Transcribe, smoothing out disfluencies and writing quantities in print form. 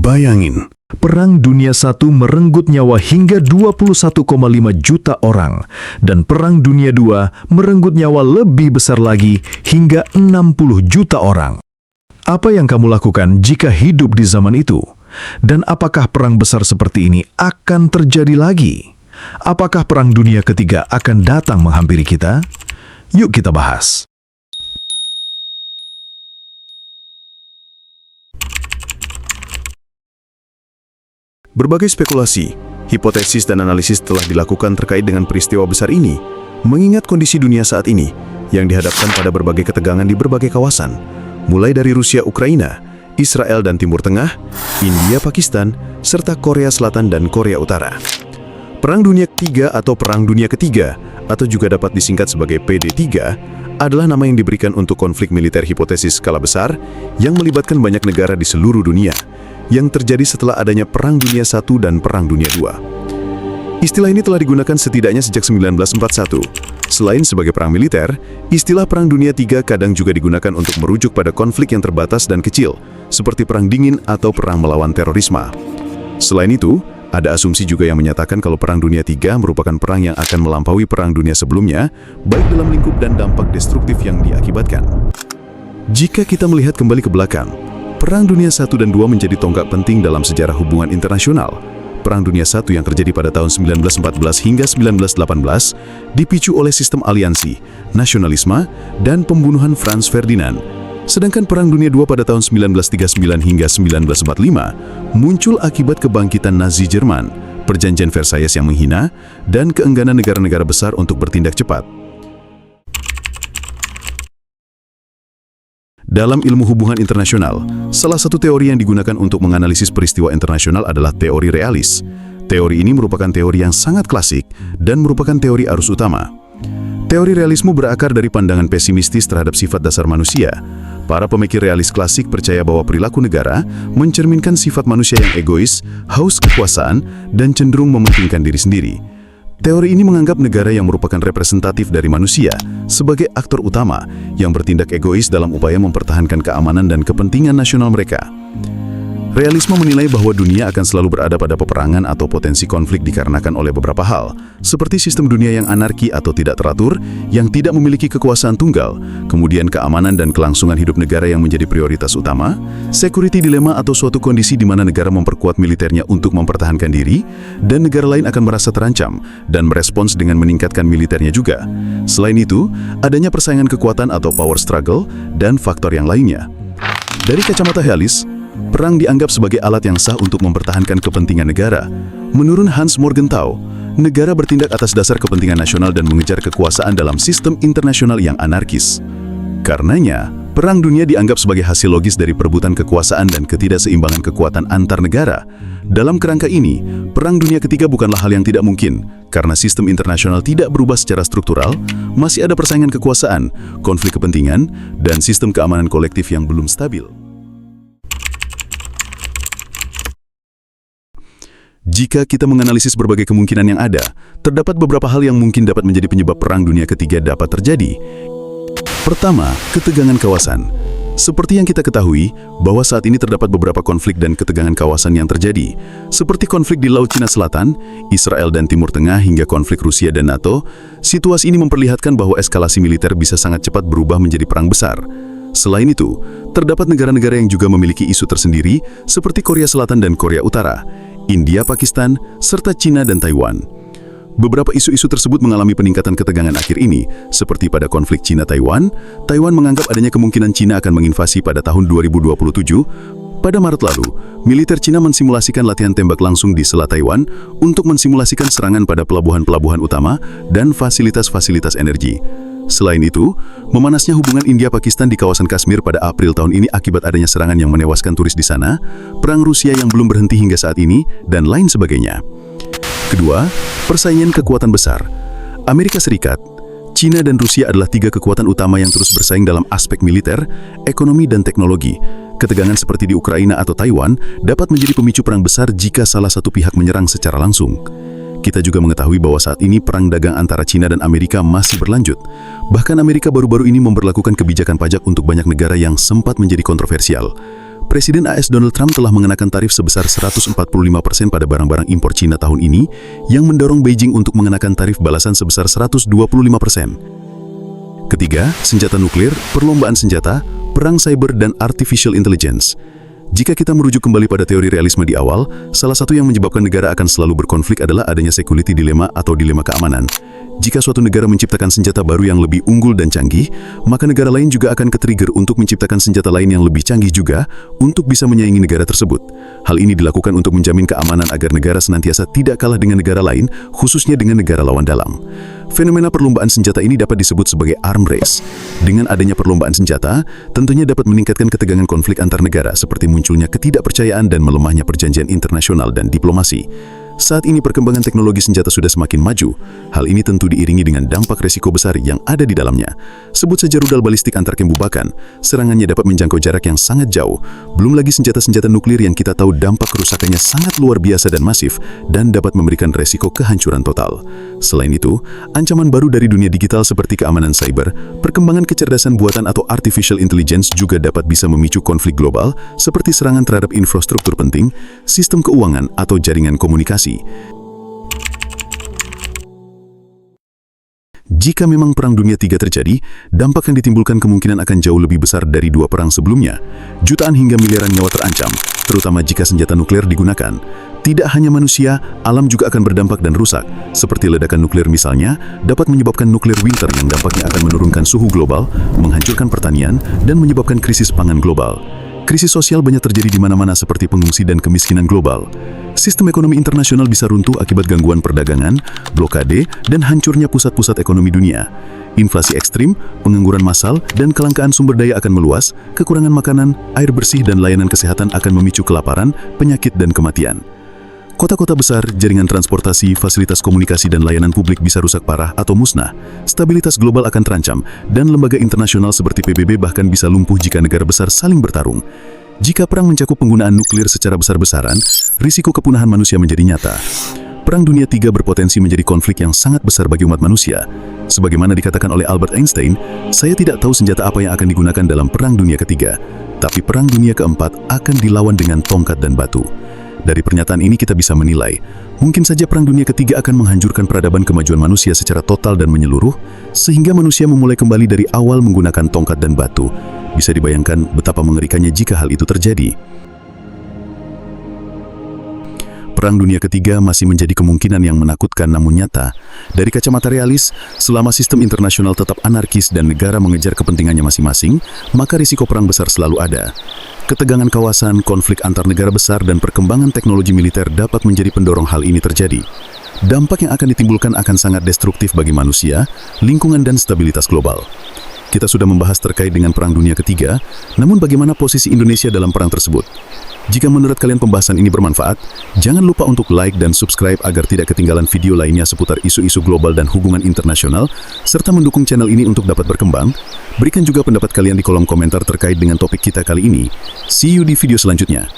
Bayangin, Perang Dunia I merenggut nyawa hingga 21,5 juta orang, dan Perang Dunia II merenggut nyawa lebih besar lagi hingga 60 juta orang. Apa yang kamu lakukan jika hidup di zaman itu? Dan apakah perang besar seperti ini akan terjadi lagi? Apakah Perang Dunia Ketiga akan datang menghampiri kita? Yuk kita bahas. Berbagai spekulasi, hipotesis dan analisis telah dilakukan terkait dengan peristiwa besar ini, mengingat kondisi dunia saat ini yang dihadapkan pada berbagai ketegangan di berbagai kawasan, mulai dari Rusia, Ukraina, Israel dan Timur Tengah, India, Pakistan, serta Korea Selatan dan Korea Utara. Perang Dunia Ketiga atau Perang Dunia Ketiga, atau juga dapat disingkat sebagai PD3, adalah nama yang diberikan untuk konflik militer hipotesis skala besar yang melibatkan banyak negara di seluruh dunia, yang terjadi setelah adanya Perang Dunia I dan Perang Dunia II. Istilah ini telah digunakan setidaknya sejak 1941. Selain sebagai perang militer, istilah Perang Dunia III kadang juga digunakan untuk merujuk pada konflik yang terbatas dan kecil, seperti Perang Dingin atau perang melawan terorisme. Selain itu, ada asumsi juga yang menyatakan kalau Perang Dunia III merupakan perang yang akan melampaui perang dunia sebelumnya, baik dalam lingkup dan dampak destruktif yang diakibatkan. Jika kita melihat kembali ke belakang, Perang Dunia I dan II menjadi tonggak penting dalam sejarah hubungan internasional. Perang Dunia I yang terjadi pada tahun 1914 hingga 1918 dipicu oleh sistem aliansi, nasionalisme, dan pembunuhan Franz Ferdinand. Sedangkan Perang Dunia II pada tahun 1939 hingga 1945 muncul akibat kebangkitan Nazi Jerman, Perjanjian Versailles yang menghina, dan keengganan negara-negara besar untuk bertindak cepat. Dalam ilmu hubungan internasional, salah satu teori yang digunakan untuk menganalisis peristiwa internasional adalah teori realis. Teori ini merupakan teori yang sangat klasik dan merupakan teori arus utama. Teori realisme berakar dari pandangan pesimistis terhadap sifat dasar manusia. Para pemikir realis klasik percaya bahwa perilaku negara mencerminkan sifat manusia yang egois, haus kekuasaan, dan cenderung mementingkan diri sendiri. Teori ini menganggap negara yang merupakan representatif dari manusia sebagai aktor utama yang bertindak egois dalam upaya mempertahankan keamanan dan kepentingan nasional mereka. Realisme menilai bahwa dunia akan selalu berada pada peperangan atau potensi konflik dikarenakan oleh beberapa hal, seperti sistem dunia yang anarki atau tidak teratur, yang tidak memiliki kekuasaan tunggal, kemudian keamanan dan kelangsungan hidup negara yang menjadi prioritas utama, security dilema atau suatu kondisi di mana negara memperkuat militernya untuk mempertahankan diri, dan negara lain akan merasa terancam dan merespons dengan meningkatkan militernya juga. Selain itu, adanya persaingan kekuatan atau power struggle, dan faktor yang lainnya. Dari kacamata realis, perang dianggap sebagai alat yang sah untuk mempertahankan kepentingan negara. Menurut Hans Morgenthau, negara bertindak atas dasar kepentingan nasional dan mengejar kekuasaan dalam sistem internasional yang anarkis. Karenanya, perang dunia dianggap sebagai hasil logis dari perebutan kekuasaan dan ketidakseimbangan kekuatan antar negara. Dalam kerangka ini, Perang Dunia Ketiga bukanlah hal yang tidak mungkin, karena sistem internasional tidak berubah secara struktural, masih ada persaingan kekuasaan, konflik kepentingan, dan sistem keamanan kolektif yang belum stabil. Jika kita menganalisis berbagai kemungkinan yang ada, terdapat beberapa hal yang mungkin dapat menjadi penyebab Perang Dunia Ketiga dapat terjadi. Pertama, ketegangan kawasan. Seperti yang kita ketahui, bahwa saat ini terdapat beberapa konflik dan ketegangan kawasan yang terjadi, seperti konflik di Laut Cina Selatan, Israel dan Timur Tengah hingga konflik Rusia dan NATO. Situasi ini memperlihatkan bahwa eskalasi militer bisa sangat cepat berubah menjadi perang besar. Selain itu, terdapat negara-negara yang juga memiliki isu tersendiri, seperti Korea Selatan dan Korea Utara, India, Pakistan, serta China dan Taiwan. Beberapa isu-isu tersebut mengalami peningkatan ketegangan akhir ini, seperti pada konflik China-Taiwan. Taiwan menganggap adanya kemungkinan China akan menginvasi pada tahun 2027. Pada Maret lalu, militer China mensimulasikan latihan tembak langsung di Selat Taiwan untuk mensimulasikan serangan pada pelabuhan-pelabuhan utama dan fasilitas-fasilitas energi. Selain itu, memanasnya hubungan India-Pakistan di kawasan Kashmir pada April tahun ini akibat adanya serangan yang menewaskan turis di sana, perang Rusia yang belum berhenti hingga saat ini, dan lain sebagainya. Kedua, persaingan kekuatan besar. Amerika Serikat, China dan Rusia adalah tiga kekuatan utama yang terus bersaing dalam aspek militer, ekonomi, dan teknologi. Ketegangan seperti di Ukraina atau Taiwan dapat menjadi pemicu perang besar jika salah satu pihak menyerang secara langsung. Kita juga mengetahui bahwa saat ini perang dagang antara China dan Amerika masih berlanjut. Bahkan Amerika baru-baru ini memberlakukan kebijakan pajak untuk banyak negara yang sempat menjadi kontroversial. Presiden AS Donald Trump telah mengenakan tarif sebesar 145% pada barang-barang impor Cina tahun ini, yang mendorong Beijing untuk mengenakan tarif balasan sebesar 125%. Ketiga, senjata nuklir, perlombaan senjata, perang cyber, dan artificial intelligence. Jika kita merujuk kembali pada teori realisme di awal, salah satu yang menyebabkan negara akan selalu berkonflik adalah adanya security dilemma atau dilema keamanan. Jika suatu negara menciptakan senjata baru yang lebih unggul dan canggih, maka negara lain juga akan ke-trigger untuk menciptakan senjata lain yang lebih canggih juga untuk bisa menyaingi negara tersebut. Hal ini dilakukan untuk menjamin keamanan agar negara senantiasa tidak kalah dengan negara lain, khususnya dengan negara lawan dalam. Fenomena perlombaan senjata ini dapat disebut sebagai arm race. Dengan adanya perlombaan senjata, tentunya dapat meningkatkan ketegangan konflik antar negara seperti munculnya ketidakpercayaan dan melemahnya perjanjian internasional dan diplomasi. Saat ini perkembangan teknologi senjata sudah semakin maju. Hal ini tentu diiringi dengan dampak resiko besar yang ada di dalamnya. Sebut saja rudal balistik antar kembubakan, serangannya dapat menjangkau jarak yang sangat jauh. Belum lagi senjata-senjata nuklir yang kita tahu dampak kerusakannya sangat luar biasa dan masif, dan dapat memberikan resiko kehancuran total. Selain itu, ancaman baru dari dunia digital seperti keamanan cyber, perkembangan kecerdasan buatan atau artificial intelligence juga dapat bisa memicu konflik global, seperti serangan terhadap infrastruktur penting, sistem keuangan, atau jaringan komunikasi. Jika memang Perang Dunia III terjadi, dampak yang ditimbulkan kemungkinan akan jauh lebih besar dari dua perang sebelumnya. Jutaan hingga miliaran nyawa terancam, terutama jika senjata nuklir digunakan. Tidak hanya manusia, alam juga akan berdampak dan rusak. Seperti ledakan nuklir misalnya, dapat menyebabkan nuklir winter yang dampaknya akan menurunkan suhu global, menghancurkan pertanian, dan menyebabkan krisis pangan global. Krisis sosial banyak terjadi di mana-mana seperti pengungsi dan kemiskinan global. Sistem ekonomi internasional bisa runtuh akibat gangguan perdagangan, blokade, dan hancurnya pusat-pusat ekonomi dunia. Inflasi ekstrim, pengangguran massal, dan kelangkaan sumber daya akan meluas, kekurangan makanan, air bersih, dan layanan kesehatan akan memicu kelaparan, penyakit, dan kematian. Kota-kota besar, jaringan transportasi, fasilitas komunikasi, dan layanan publik bisa rusak parah atau musnah. Stabilitas global akan terancam, dan lembaga internasional seperti PBB bahkan bisa lumpuh jika negara besar saling bertarung. Jika perang mencakup penggunaan nuklir secara besar-besaran, risiko kepunahan manusia menjadi nyata. Perang Dunia III berpotensi menjadi konflik yang sangat besar bagi umat manusia. Sebagaimana dikatakan oleh Albert Einstein, saya tidak tahu senjata apa yang akan digunakan dalam Perang Dunia ketiga, tapi Perang Dunia keempat akan dilawan dengan tongkat dan batu. Dari pernyataan ini kita bisa menilai, mungkin saja Perang Dunia ketiga akan menghancurkan peradaban kemajuan manusia secara total dan menyeluruh, sehingga manusia memulai kembali dari awal menggunakan tongkat dan batu. Bisa dibayangkan betapa mengerikannya jika hal itu terjadi. Perang Dunia ketiga masih menjadi kemungkinan yang menakutkan namun nyata. Dari kacamata realis, selama sistem internasional tetap anarkis dan negara mengejar kepentingannya masing-masing, maka risiko perang besar selalu ada. Ketegangan kawasan, konflik antar negara besar, dan perkembangan teknologi militer dapat menjadi pendorong hal ini terjadi. Dampak yang akan ditimbulkan akan sangat destruktif bagi manusia, lingkungan, dan stabilitas global. Kita sudah membahas terkait dengan Perang Dunia ketiga, namun bagaimana posisi Indonesia dalam perang tersebut? Jika menurut kalian pembahasan ini bermanfaat, jangan lupa untuk like dan subscribe agar tidak ketinggalan video lainnya seputar isu-isu global dan hubungan internasional, serta mendukung channel ini untuk dapat berkembang. Berikan juga pendapat kalian di kolom komentar terkait dengan topik kita kali ini. See you di video selanjutnya.